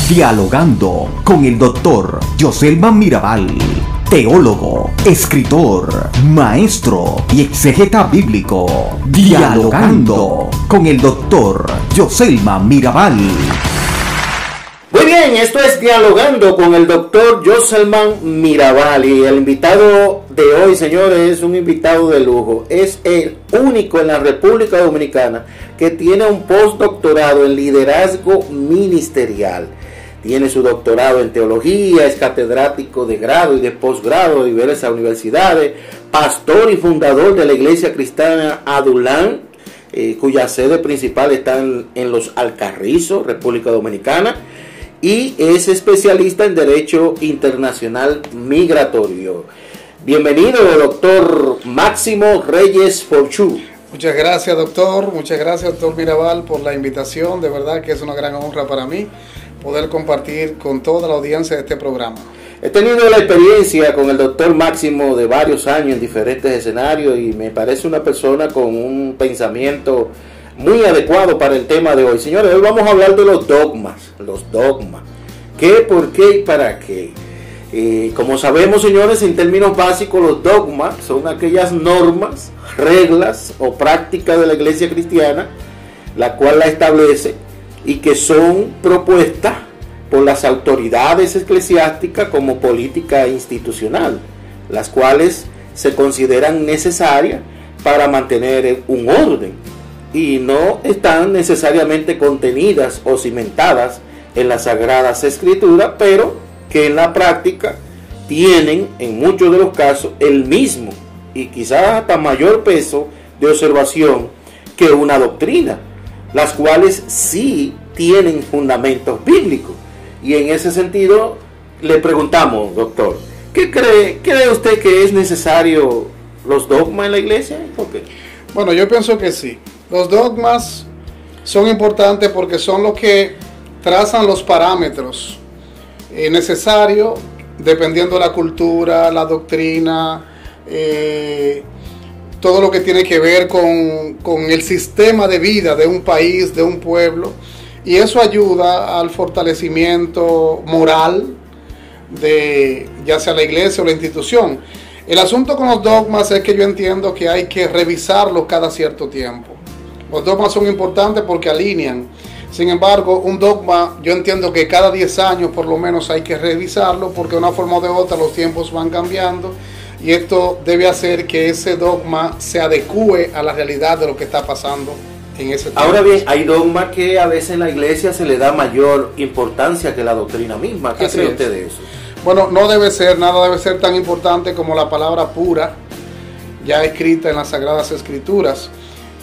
Dialogando con el doctor Joselman Mirabal, teólogo, escritor, maestro y exegeta bíblico. Dialogando con el doctor Joselman Mirabal. Muy bien, esto es Dialogando con el doctor Joselman Mirabal, y el invitado de hoy, señores, es un invitado de lujo. Es el único en la República Dominicana que tiene un postdoctorado en liderazgo ministerial. Tiene su doctorado en teología, es catedrático de grado y de posgrado de diversas universidades, pastor y fundador de la Iglesia Cristiana Adulán, cuya sede principal está en Los Alcarrizos, República Dominicana, y es especialista en Derecho Internacional Migratorio. Bienvenido, doctor Máximo Reyes Forchú. Muchas gracias, doctor. Muchas gracias, doctor Mirabal, por la invitación. De verdad que es una gran honra para mí poder compartir con toda la audiencia de este programa. He tenido la experiencia con el doctor Máximo de varios años en diferentes escenarios y me parece una persona con un pensamiento muy adecuado para el tema de hoy. Señores, hoy vamos a hablar de los dogmas. Los dogmas. ¿Qué, por qué y para qué? Como sabemos, señores, en términos básicos, los dogmas son aquellas normas, reglas o prácticas de la Iglesia cristiana, la cual la establece y que son propuestas por las autoridades eclesiásticas como política institucional, las cuales se consideran necesarias para mantener un orden y no están necesariamente contenidas o cimentadas en las Sagradas Escrituras, pero que en la práctica tienen en muchos de los casos el mismo y quizás hasta mayor peso de observación que una doctrina, las cuales sí tienen fundamentos bíblicos. Y en ese sentido le preguntamos, doctor, ¿qué cree usted que es necesario los dogmas en la iglesia? ¿Por qué? Bueno, yo pienso que sí. Los dogmas son importantes porque son los que trazan los parámetros necesarios dependiendo de la cultura, la doctrina, todo lo que tiene que ver con el sistema de vida de un país, de un pueblo, y eso ayuda al fortalecimiento moral de ya sea la iglesia o la institución. El asunto con los dogmas es que yo entiendo que hay que revisarlos cada cierto tiempo. Los dogmas son importantes porque alinean. Sin embargo, un dogma, yo entiendo que cada 10 años por lo menos hay que revisarlo, porque de una forma o de otra los tiempos van cambiando y esto debe hacer que ese dogma se adecue a la realidad de lo que está pasando en ese tiempo. Ahora bien, hay dogmas que a veces en la iglesia se le da mayor importancia que la doctrina misma. ¿Qué cree usted de eso? Bueno, no debe ser, nada debe ser tan importante como la palabra pura, ya escrita en las Sagradas Escrituras.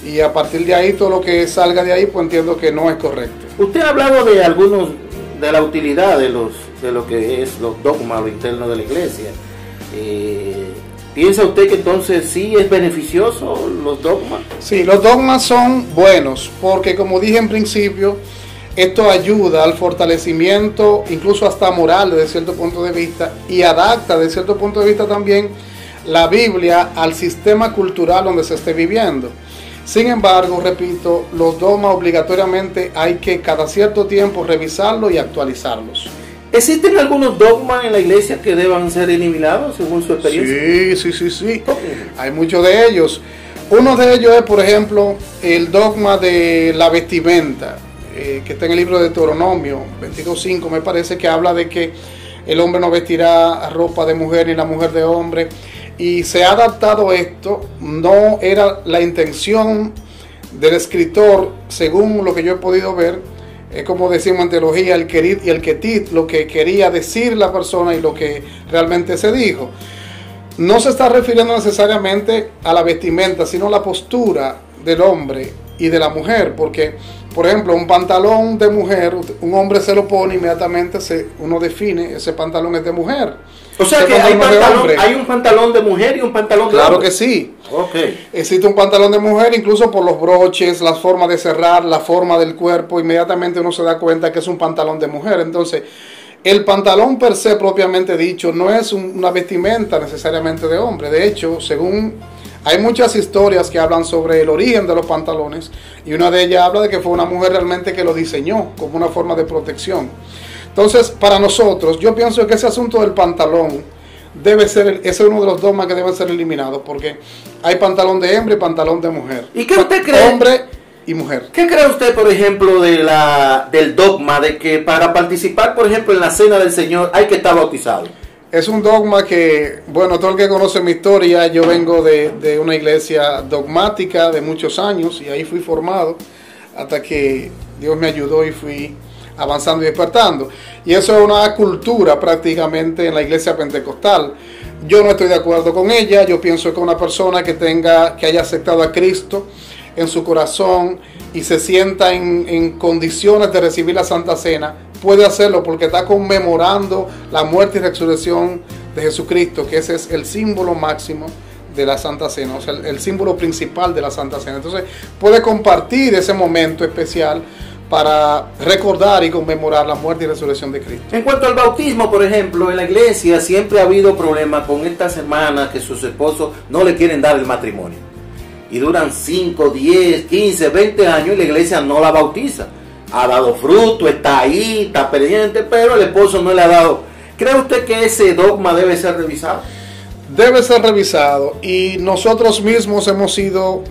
Y a partir de ahí, todo lo que salga de ahí, pues entiendo que no es correcto. Usted ha hablado de algunos, de la utilidad de lo que es los dogmas, lo interno de la iglesia. ¿Piensa usted que entonces sí es beneficioso los dogmas? Sí, los dogmas son buenos, porque como dije en principio, esto ayuda al fortalecimiento, incluso hasta moral desde cierto punto de vista, y adapta desde cierto punto de vista también la Biblia al sistema cultural donde se esté viviendo. Sin embargo, repito, los dogmas obligatoriamente hay que cada cierto tiempo revisarlos y actualizarlos. ¿Existen algunos dogmas en la iglesia que deban ser eliminados según su experiencia? Sí. Hay muchos de ellos. Uno de ellos es, por ejemplo, el dogma de la vestimenta, que está en el libro de Deuteronomio 22:5, me parece, que habla de que el hombre no vestirá ropa de mujer ni la mujer de hombre. Y se ha adaptado esto, no era la intención del escritor, según lo que yo he podido ver, es como decimos en teología, el querid y el ketit, lo que quería decir la persona y lo que realmente se dijo. No se está refiriendo necesariamente a la vestimenta, sino a la postura del hombre y de la mujer, porque, por ejemplo, un pantalón de mujer, un hombre se lo pone inmediatamente, uno define, ese pantalón es de mujer. O sea que hay un pantalón de mujer y un pantalón de hombre. Claro que sí. Okay. Existe un pantalón de mujer, incluso por los broches, la forma de cerrar, la forma del cuerpo, inmediatamente uno se da cuenta que es un pantalón de mujer. Entonces, el pantalón per se propiamente dicho no es una vestimenta necesariamente de hombre. De hecho, según Hay muchas historias que hablan sobre el origen de los pantalones y una de ellas habla de que fue una mujer realmente que lo diseñó como una forma de protección. Entonces, para nosotros, yo pienso que ese asunto del pantalón debe ser, ese es uno de los dogmas que deben ser eliminados, porque hay pantalón de hombre y pantalón de mujer. ¿Y qué usted cree? Hombre y mujer. ¿Qué cree usted, por ejemplo, del dogma de que para participar, por ejemplo, en la Cena del Señor hay que estar bautizado? Es un dogma que, bueno, todo el que conoce mi historia, yo vengo de una iglesia dogmática de muchos años y ahí fui formado hasta que Dios me ayudó y fui avanzando y despertando. Y eso es una cultura prácticamente en la iglesia pentecostal. Yo no estoy de acuerdo con ella. Yo pienso que una persona que haya aceptado a Cristo en su corazón y se sienta en condiciones de recibir la Santa Cena, puede hacerlo porque está conmemorando la muerte y resurrección de Jesucristo, que ese es el símbolo máximo de la Santa Cena, o sea, el símbolo principal de la Santa Cena. Entonces puede compartir ese momento especial para recordar y conmemorar la muerte y resurrección de Cristo. En cuanto al bautismo, por ejemplo, en la iglesia siempre ha habido problemas con estas hermanas que sus esposos no le quieren dar el matrimonio. Y duran 5, 10, 15, 20 años y la iglesia no la bautiza. Ha dado fruto, está ahí, está pendiente, pero el esposo no le ha dado. ¿Cree usted que ese dogma debe ser revisado? Debe ser revisado, y nosotros mismos hemos sido,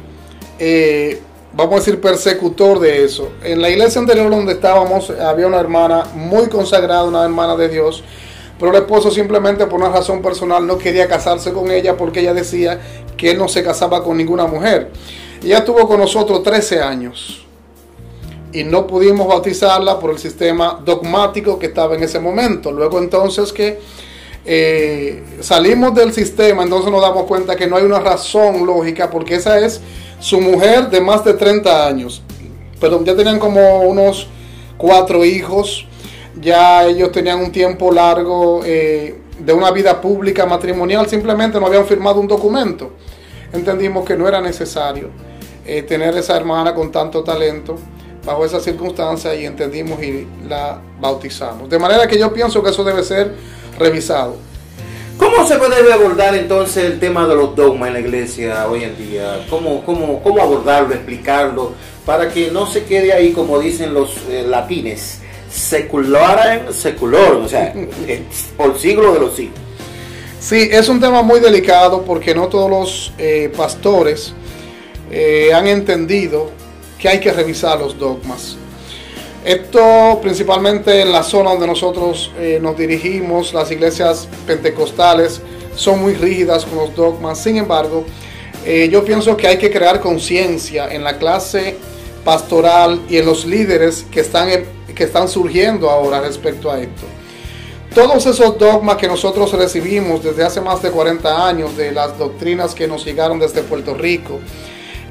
vamos a decir, persecutor de eso. En la iglesia anterior donde estábamos había una hermana muy consagrada, una hermana de Dios, pero el esposo simplemente por una razón personal no quería casarse con ella porque ella decía que él no se casaba con ninguna mujer. Ella estuvo con nosotros 13 años y no pudimos bautizarla por el sistema dogmático que estaba en ese momento. Luego entonces que salimos del sistema, entonces nos damos cuenta que no hay una razón lógica, porque esa es su mujer de más de 30 años. Perdón, ya tenían como unos 4 hijos, ya ellos tenían un tiempo largo de una vida pública matrimonial, simplemente no habían firmado un documento. Entendimos que no era necesario tener esa hermana con tanto talento bajo esas circunstancias y entendimos y la bautizamos. De manera que yo pienso que eso debe ser revisado. ¿Cómo se puede abordar entonces el tema de los dogmas en la iglesia hoy en día? ¿Cómo abordarlo, explicarlo, para que no se quede ahí, como dicen los latines, secular, o sea, por siglo de los siglos? Sí, es un tema muy delicado porque no todos los pastores han entendido que hay que revisar los dogmas. Esto principalmente en la zona donde nosotros nos dirigimos, las iglesias pentecostales son muy rígidas con los dogmas. Sin embargo, yo pienso que hay que crear conciencia en la clase pastoral y en los líderes que están surgiendo ahora respecto a esto. Todos esos dogmas que nosotros recibimos desde hace más de 40 años, de las doctrinas que nos llegaron desde Puerto Rico,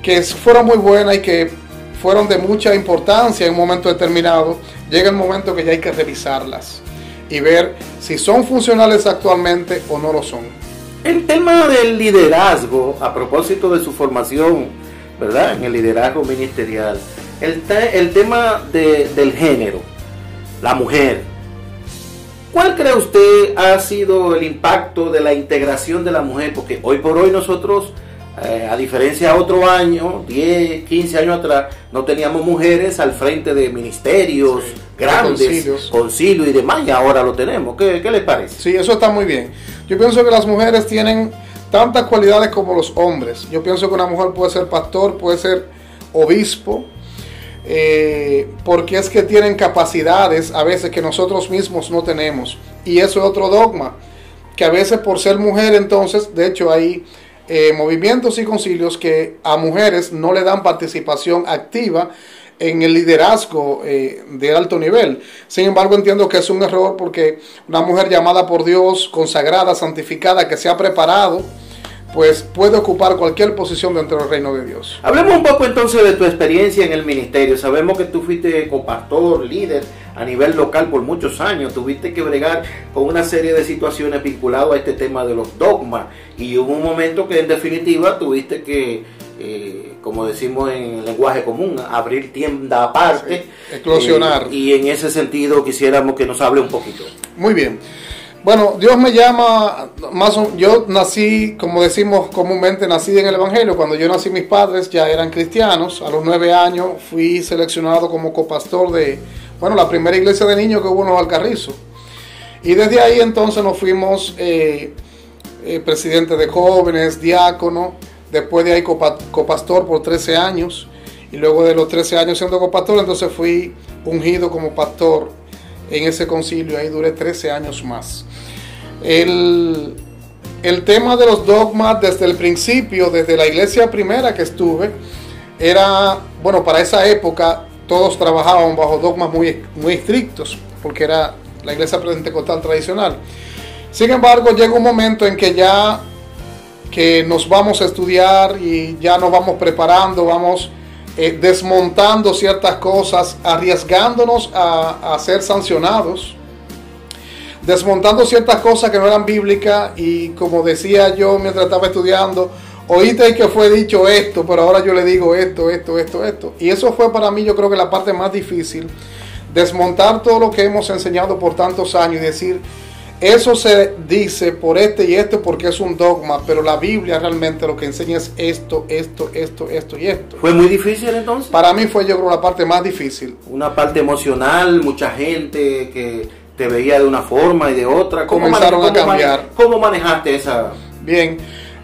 que fueron muy buenas y que fueron de mucha importancia en un momento determinado, llega el momento que ya hay que revisarlas y ver si son funcionales actualmente o no lo son. El tema del liderazgo, a propósito de su formación, ¿verdad?, en el liderazgo ministerial, el tema del género, la mujer, ¿cuál cree usted ha sido el impacto de la integración de la mujer? Porque hoy por hoy nosotros, a diferencia de otro año, 10, 15 años atrás, no teníamos mujeres al frente de ministerios grandes, concilios y demás, y ahora lo tenemos. ¿Qué les parece? Sí, eso está muy bien. Yo pienso que las mujeres tienen tantas cualidades como los hombres. Yo pienso que una mujer puede ser pastor, puede ser obispo, porque es que tienen capacidades a veces que nosotros mismos no tenemos. Y eso es otro dogma, que a veces por ser mujer, entonces, de hecho hay movimientos y concilios que a mujeres no le dan participación activa en el liderazgo de alto nivel. Sin embargo, entiendo que es un error, porque una mujer llamada por Dios, consagrada, santificada, que se ha preparado, pues puede ocupar cualquier posición dentro del reino de Dios. Hablemos un poco entonces de tu experiencia en el ministerio. Sabemos que tú fuiste copastor, líder a nivel local por muchos años. Tuviste que bregar con una serie de situaciones vinculadas a este tema de los dogmas. Y hubo un momento que en definitiva tuviste que, como decimos en el lenguaje común, abrir tienda aparte. Sí, eclosionar. Y en ese sentido quisiéramos que nos hable un poquito. Muy bien. Bueno, Dios me llama, yo nací, como decimos comúnmente, nací en el Evangelio. Cuando yo nací, mis padres ya eran cristianos. A los 9 años fui seleccionado como copastor de, la primera iglesia de niños que hubo en Los Alcarrizos. Y desde ahí entonces nos fuimos presidente de jóvenes, diácono, después de ahí copastor por 13 años. Y luego de los 13 años siendo copastor, entonces fui ungido como pastor en ese concilio. Ahí duré 13 años más. El tema de los dogmas desde el principio, desde la iglesia primera que estuve, era, para esa época todos trabajaban bajo dogmas muy, muy estrictos, porque era la iglesia pentecostal tradicional. Sin embargo, llega un momento en que ya que nos vamos a estudiar y ya nos vamos preparando, vamos desmontando ciertas cosas, arriesgándonos a ser sancionados, desmontando ciertas cosas que no eran bíblicas. Y como decía yo mientras estaba estudiando, oíste que fue dicho esto, pero ahora yo le digo esto. Y eso fue para mí, yo creo que la parte más difícil, desmontar todo lo que hemos enseñado por tantos años y decir, eso se dice por y esto porque es un dogma, pero la Biblia realmente lo que enseña es esto y esto. ¿Fue muy difícil entonces? Para mí fue, yo creo, la parte más difícil. Una parte emocional, mucha gente que te veía de una forma y de otra. Comenzaron a cambiar. ¿Cómo manejaste esa? Bien,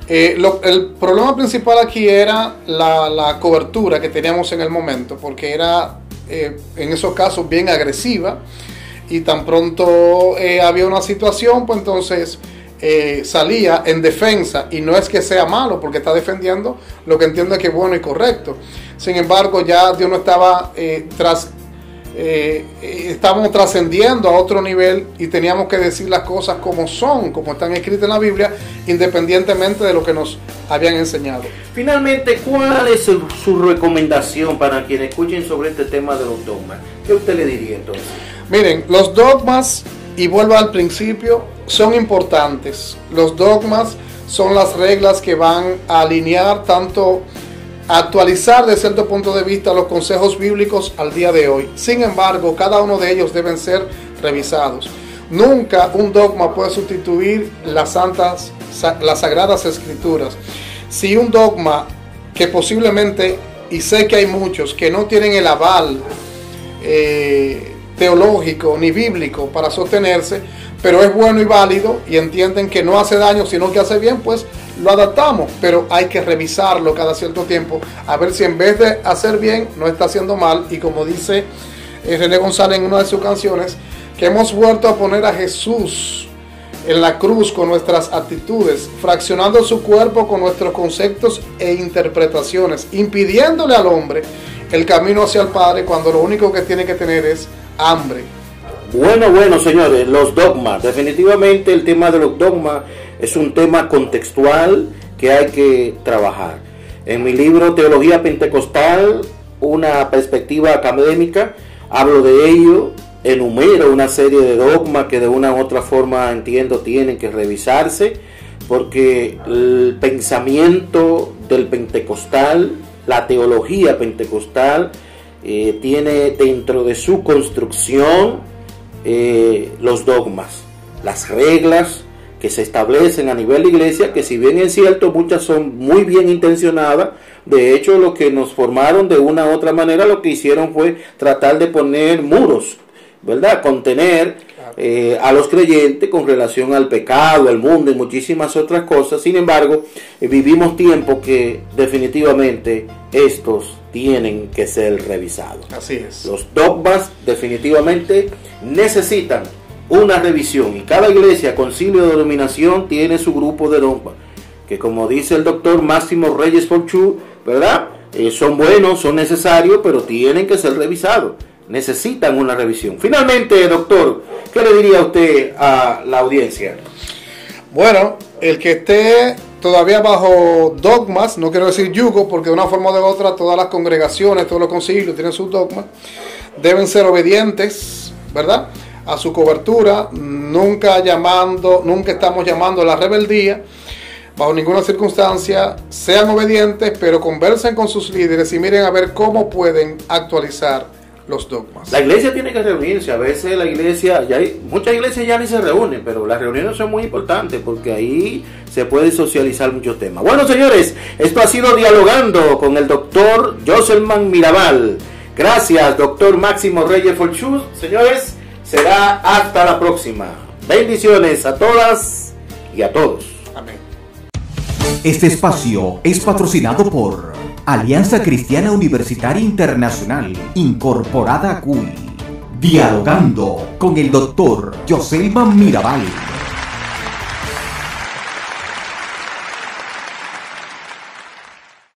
el problema principal aquí era la cobertura que teníamos en el momento, porque era en esos casos bien agresiva. Y tan pronto había una situación, pues entonces salía en defensa. Y no es que sea malo, porque está defendiendo lo que entiende que es bueno y correcto. Sin embargo, ya Dios no estaba estábamos trascendiendo a otro nivel y teníamos que decir las cosas como son, como están escritas en la Biblia, independientemente de lo que nos habían enseñado. Finalmente, ¿cuál es su recomendación para quienes escuchen sobre este tema de los dogmas? ¿Qué usted le diría entonces? Miren, los dogmas, y vuelvo al principio, son importantes. Los dogmas son las reglas que van a alinear tanto, a actualizar de cierto punto de vista los consejos bíblicos al día de hoy. Sin embargo, cada uno de ellos deben ser revisados. Nunca un dogma puede sustituir las sagradas escrituras. Si un dogma que posiblemente, y sé que hay muchos que no tienen el aval teológico ni bíblico para sostenerse, pero es bueno y válido y entienden que no hace daño sino que hace bien, pues lo adaptamos, pero hay que revisarlo cada cierto tiempo a ver si en vez de hacer bien no está haciendo mal. Y como dice René González en una de sus canciones, que hemos vuelto a poner a Jesús en la cruz con nuestras actitudes, fraccionando su cuerpo con nuestros conceptos e interpretaciones, impidiéndole al hombre el camino hacia el Padre cuando lo único que tiene que tener es hambre. Bueno, señores, los dogmas. Definitivamente el tema de los dogmas es un tema contextual que hay que trabajar. En mi libro Teología Pentecostal, una perspectiva académica, hablo de ello, enumero una serie de dogmas que de una u otra forma entiendo tienen que revisarse, porque el pensamiento del pentecostal, la teología pentecostal, tiene dentro de su construcción los dogmas, las reglas que se establecen a nivel de iglesia, que si bien es cierto muchas son muy bien intencionadas, de hecho los que nos formaron de una u otra manera lo que hicieron fue tratar de poner muros, ¿verdad? Contener a los creyentes con relación al pecado, al mundo y muchísimas otras cosas. Sin embargo, vivimos tiempos que definitivamente estos tienen que ser revisados. Así es. Los dogmas definitivamente necesitan una revisión, y cada iglesia, concilio de denominación, tiene su grupo de dogmas, que como dice el doctor Máximo Reyes Forchú, ¿verdad? Son buenos, son necesarios, pero tienen que ser revisados. Necesitan una revisión. Finalmente, doctor, ¿qué le diría usted a la audiencia? Bueno, el que esté todavía bajo dogmas, no quiero decir yugo, porque de una forma o de otra todas las congregaciones, todos los concilios tienen sus dogmas, deben ser obedientes, ¿verdad?, a su cobertura. Nunca estamos llamando a la rebeldía, bajo ninguna circunstancia. Sean obedientes, pero conversen con sus líderes y miren a ver cómo pueden actualizar los dogmas. La iglesia tiene que reunirse. A veces la iglesia, muchas iglesias ya ni se reúnen, pero las reuniones son muy importantes porque ahí se puede socializar muchos temas. Bueno, señores, esto ha sido Dialogando con el doctor Joselman Mirabal. Gracias, doctor Máximo Reyes Forchuz. Señores, será hasta la próxima. Bendiciones a todas y a todos. Amén. Este espacio es patrocinado por Alianza Cristiana Universitaria Internacional, incorporada a CUI. Dialogando con el doctor Joselman Mirabal.